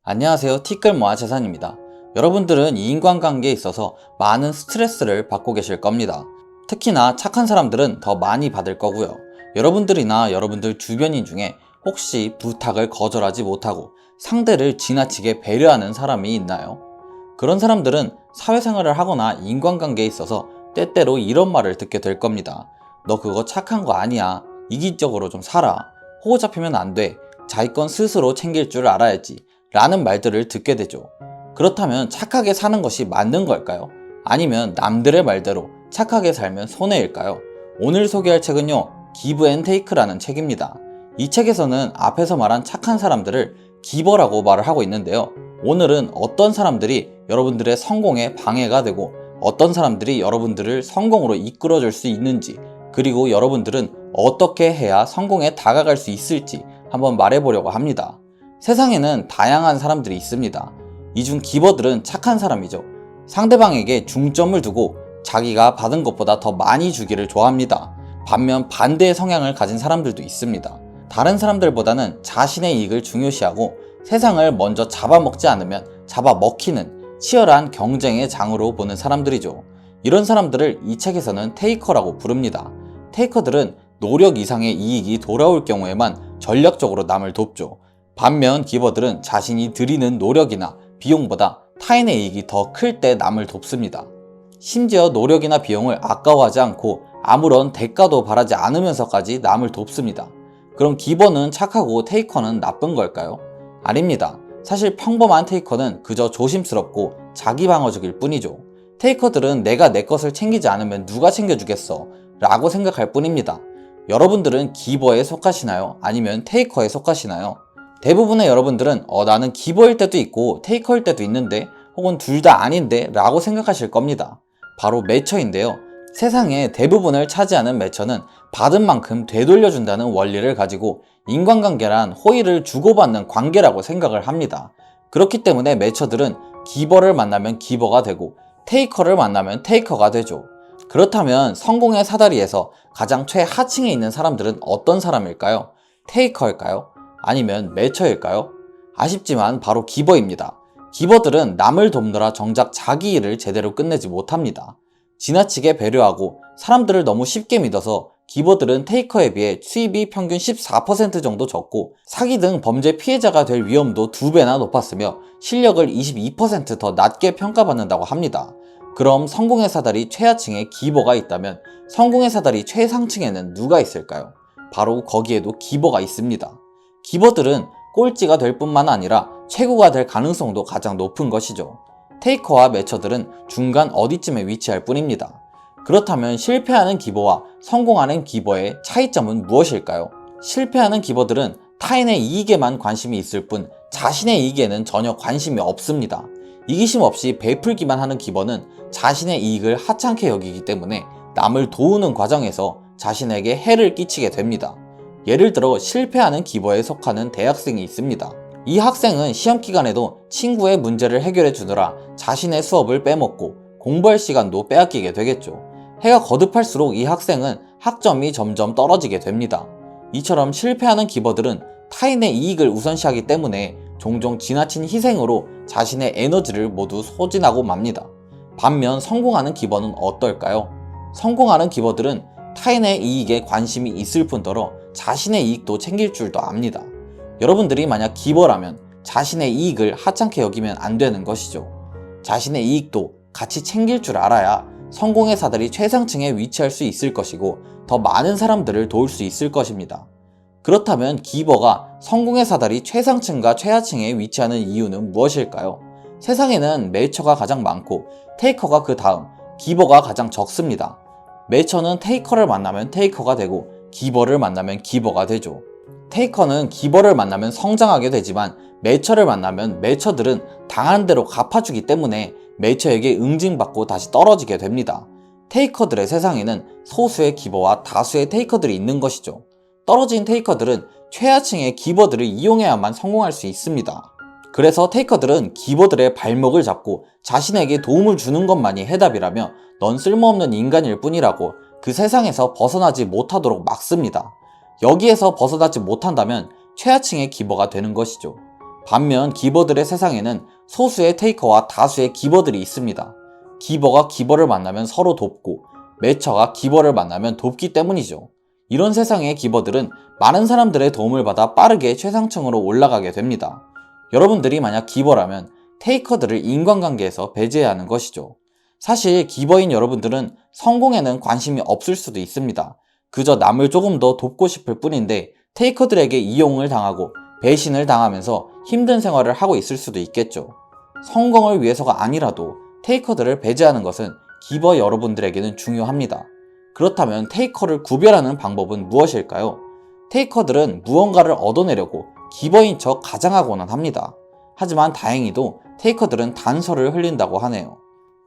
안녕하세요. 티끌모아 재산입니다. 여러분들은 인간관계에 있어서 많은 스트레스를 받고 계실 겁니다. 특히나 착한 사람들은 더 많이 받을 거고요. 여러분들이나 여러분들 주변인 중에 혹시 부탁을 거절하지 못하고 상대를 지나치게 배려하는 사람이 있나요? 그런 사람들은 사회생활을 하거나 인간관계에 있어서 때때로 이런 말을 듣게 될 겁니다. 너 그거 착한 거 아니야. 이기적으로 좀 살아. 호구 잡히면 안 돼. 자기 건 스스로 챙길 줄 알아야지. 라는 말들을 듣게 되죠. 그렇다면 착하게 사는 것이 맞는 걸까요? 아니면 남들의 말대로 착하게 살면 손해일까요? 오늘 소개할 책은요, 기브 앤 테이크라는 책입니다. 이 책에서는 앞에서 말한 착한 사람들을 기버라고 말을 하고 있는데요. 오늘은 어떤 사람들이 여러분들의 성공에 방해가 되고 어떤 사람들이 여러분들을 성공으로 이끌어줄 수 있는지, 그리고 여러분들은 어떻게 해야 성공에 다가갈 수 있을지 한번 말해보려고 합니다. 세상에는 다양한 사람들이 있습니다. 이 중 기버들은 착한 사람이죠. 상대방에게 중점을 두고 자기가 받은 것보다 더 많이 주기를 좋아합니다. 반면 반대의 성향을 가진 사람들도 있습니다. 다른 사람들보다는 자신의 이익을 중요시하고 세상을 먼저 잡아먹지 않으면 잡아먹히는 치열한 경쟁의 장으로 보는 사람들이죠. 이런 사람들을 이 책에서는 테이커라고 부릅니다. 테이커들은 노력 이상의 이익이 돌아올 경우에만 전략적으로 남을 돕죠. 반면 기버들은 자신이 들이는 노력이나 비용보다 타인의 이익이 더 클 때 남을 돕습니다. 심지어 노력이나 비용을 아까워하지 않고 아무런 대가도 바라지 않으면서까지 남을 돕습니다. 그럼 기버는 착하고 테이커는 나쁜 걸까요? 아닙니다. 사실 평범한 테이커는 그저 조심스럽고 자기방어적일 뿐이죠. 테이커들은 내가 내 것을 챙기지 않으면 누가 챙겨주겠어 라고 생각할 뿐입니다. 여러분들은 기버에 속하시나요? 아니면 테이커에 속하시나요? 대부분의 여러분들은 나는 기버일 때도 있고 테이커일 때도 있는데, 혹은 둘 다 아닌데 라고 생각하실 겁니다. 바로 매처인데요. 세상의 대부분을 차지하는 매처는 받은 만큼 되돌려준다는 원리를 가지고 인간관계란 호의를 주고받는 관계라고 생각을 합니다. 그렇기 때문에 매처들은 기버를 만나면 기버가 되고 테이커를 만나면 테이커가 되죠. 그렇다면 성공의 사다리에서 가장 최하층에 있는 사람들은 어떤 사람일까요? 테이커일까요? 아니면 매처일까요? 아쉽지만 바로 기버입니다. 기버들은 남을 돕느라 정작 자기 일을 제대로 끝내지 못합니다. 지나치게 배려하고 사람들을 너무 쉽게 믿어서 기버들은 테이커에 비해 수입이 평균 14% 정도 적고 사기 등 범죄 피해자가 될 위험도 2배나 높았으며 실력을 22% 더 낮게 평가받는다고 합니다. 그럼 성공의 사다리 최하층에 기버가 있다면 성공의 사다리 최상층에는 누가 있을까요? 바로 거기에도 기버가 있습니다. 기버들은 꼴찌가 될 뿐만 아니라 최고가 될 가능성도 가장 높은 것이죠. 테이커와 매처들은 중간 어디쯤에 위치할 뿐입니다. 그렇다면 실패하는 기버와 성공하는 기버의 차이점은 무엇일까요? 실패하는 기버들은 타인의 이익에만 관심이 있을 뿐 자신의 이익에는 전혀 관심이 없습니다. 이기심 없이 베풀기만 하는 기버는 자신의 이익을 하찮게 여기기 때문에 남을 도우는 과정에서 자신에게 해를 끼치게 됩니다. 예를 들어 실패하는 기버에 속하는 대학생이 있습니다. 이 학생은 시험 기간에도 친구의 문제를 해결해 주느라 자신의 수업을 빼먹고 공부할 시간도 빼앗기게 되겠죠. 해가 거듭할수록 이 학생은 학점이 점점 떨어지게 됩니다. 이처럼 실패하는 기버들은 타인의 이익을 우선시하기 때문에 종종 지나친 희생으로 자신의 에너지를 모두 소진하고 맙니다. 반면 성공하는 기버는 어떨까요? 성공하는 기버들은 타인의 이익에 관심이 있을 뿐더러 자신의 이익도 챙길 줄도 압니다. 여러분들이 만약 기버라면 자신의 이익을 하찮게 여기면 안 되는 것이죠. 자신의 이익도 같이 챙길 줄 알아야 성공의 사다리 최상층에 위치할 수 있을 것이고 더 많은 사람들을 도울 수 있을 것입니다. 그렇다면 기버가 성공의 사다리 최상층과 최하층에 위치하는 이유는 무엇일까요? 세상에는 매처가 가장 많고 테이커가 그 다음, 기버가 가장 적습니다. 매처는 테이커를 만나면 테이커가 되고 기버를 만나면 기버가 되죠. 테이커는 기버를 만나면 성장하게 되지만 매처를 만나면 매처들은 당한 대로 갚아주기 때문에 매처에게 응징받고 다시 떨어지게 됩니다. 테이커들의 세상에는 소수의 기버와 다수의 테이커들이 있는 것이죠. 떨어진 테이커들은 최하층의 기버들을 이용해야만 성공할 수 있습니다. 그래서 테이커들은 기버들의 발목을 잡고 자신에게 도움을 주는 것만이 해답이라며 넌 쓸모없는 인간일 뿐이라고 그 세상에서 벗어나지 못하도록 막습니다. 여기에서 벗어나지 못한다면 최하층의 기버가 되는 것이죠. 반면 기버들의 세상에는 소수의 테이커와 다수의 기버들이 있습니다. 기버가 기버를 만나면 서로 돕고 매처가 기버를 만나면 돕기 때문이죠. 이런 세상의 기버들은 많은 사람들의 도움을 받아 빠르게 최상층으로 올라가게 됩니다. 여러분들이 만약 기버라면 테이커들을 인간관계에서 배제해야 하는 것이죠. 사실 기버인 여러분들은 성공에는 관심이 없을 수도 있습니다. 그저 남을 조금 더 돕고 싶을 뿐인데 테이커들에게 이용을 당하고 배신을 당하면서 힘든 생활을 하고 있을 수도 있겠죠. 성공을 위해서가 아니라도 테이커들을 배제하는 것은 기버 여러분들에게는 중요합니다. 그렇다면 테이커를 구별하는 방법은 무엇일까요? 테이커들은 무언가를 얻어내려고 기버인 척 가장하고는 합니다. 하지만 다행히도 테이커들은 단서를 흘린다고 하네요.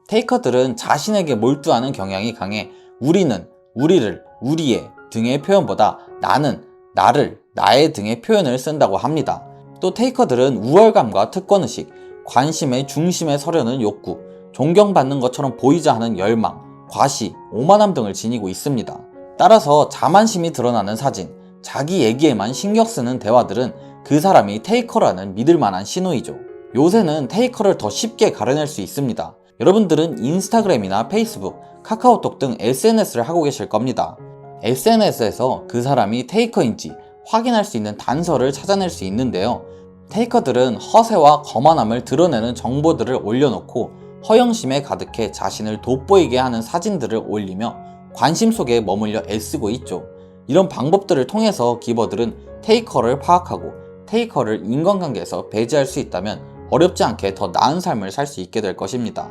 테이커들은 자신에게 몰두하는 경향이 강해 우리는, 우리를, 우리의 등의 표현보다 나는, 나를, 나의 등의 표현을 쓴다고 합니다. 또 테이커들은 우월감과 특권의식, 관심의 중심에 서려는 욕구, 존경받는 것처럼 보이자 하는 열망, 과시, 오만함 등을 지니고 있습니다. 따라서 자만심이 드러나는 사진, 자기 얘기에만 신경 쓰는 대화들은 그 사람이 테이커라는 믿을 만한 신호이죠. 요새는 테이커를 더 쉽게 가려낼 수 있습니다. 여러분들은 인스타그램이나 페이스북, 카카오톡 등 SNS를 하고 계실 겁니다. SNS에서 그 사람이 테이커인지 확인할 수 있는 단서를 찾아낼 수 있는데요. 테이커들은 허세와 거만함을 드러내는 정보들을 올려놓고 허영심에 가득해 자신을 돋보이게 하는 사진들을 올리며 관심 속에 머물려 애쓰고 있죠. 이런 방법들을 통해서 기버들은 테이커를 파악하고 테이커를 인간관계에서 배제할 수 있다면 어렵지 않게 더 나은 삶을 살 수 있게 될 것입니다.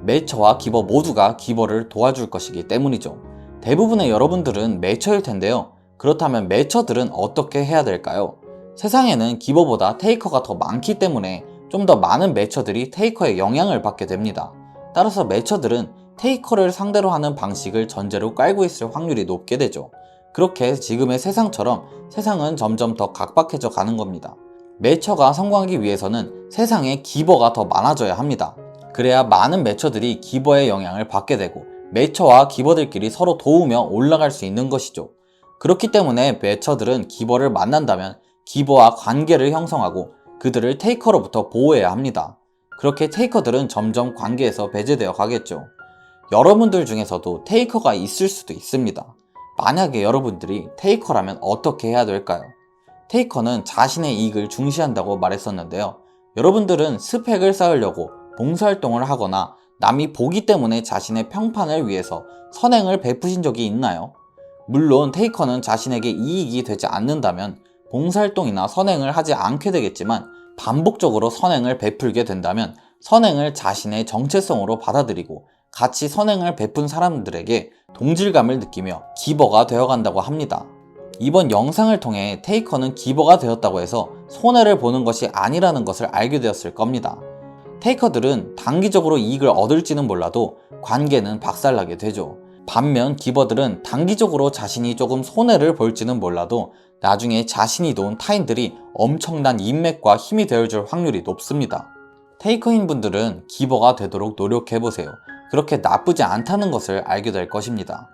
매처와 기버 모두가 기버를 도와줄 것이기 때문이죠. 대부분의 여러분들은 매처일 텐데요. 그렇다면 매처들은 어떻게 해야 될까요? 세상에는 기버보다 테이커가 더 많기 때문에 좀 더 많은 매처들이 테이커의 영향을 받게 됩니다. 따라서 매처들은 테이커를 상대로 하는 방식을 전제로 깔고 있을 확률이 높게 되죠. 그렇게 지금의 세상처럼 세상은 점점 더 각박해져 가는 겁니다. 매처가 성공하기 위해서는 세상에 기버가 더 많아져야 합니다. 그래야 많은 매처들이 기버의 영향을 받게 되고 매처와 기버들끼리 서로 도우며 올라갈 수 있는 것이죠. 그렇기 때문에 매처들은 기버를 만난다면 기버와 관계를 형성하고 그들을 테이커로부터 보호해야 합니다. 그렇게 테이커들은 점점 관계에서 배제되어 가겠죠. 여러분들 중에서도 테이커가 있을 수도 있습니다. 만약에 여러분들이 테이커라면 어떻게 해야 될까요? 테이커는 자신의 이익을 중시한다고 말했었는데요. 여러분들은 스펙을 쌓으려고 봉사활동을 하거나 남이 보기 때문에 자신의 평판을 위해서 선행을 베푸신 적이 있나요? 물론 테이커는 자신에게 이익이 되지 않는다면 봉사활동이나 선행을 하지 않게 되겠지만 반복적으로 선행을 베풀게 된다면 선행을 자신의 정체성으로 받아들이고 같이 선행을 베푼 사람들에게 동질감을 느끼며 기버가 되어간다고 합니다. 이번 영상을 통해 테이커는 기버가 되었다고 해서 손해를 보는 것이 아니라는 것을 알게 되었을 겁니다. 테이커들은 단기적으로 이익을 얻을지는 몰라도 관계는 박살나게 되죠. 반면 기버들은 단기적으로 자신이 조금 손해를 볼지는 몰라도 나중에 자신이 도운 타인들이 엄청난 인맥과 힘이 되어줄 확률이 높습니다. 테이커인 분들은 기버가 되도록 노력해보세요. 그렇게 나쁘지 않다는 것을 알게 될 것입니다.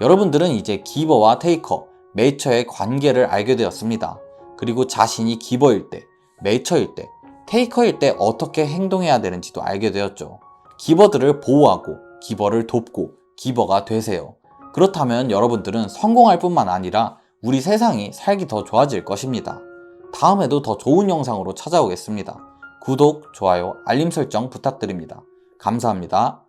여러분들은 이제 기버와 테이커, 매처의 관계를 알게 되었습니다. 그리고 자신이 기버일 때, 매처일 때, 테이커일 때 어떻게 행동해야 되는지도 알게 되었죠. 기버들을 보호하고 기버를 돕고 기버가 되세요. 그렇다면 여러분들은 성공할 뿐만 아니라 우리 세상이 살기 더 좋아질 것입니다. 다음에도 더 좋은 영상으로 찾아오겠습니다. 구독, 좋아요, 알림 설정 부탁드립니다. 감사합니다.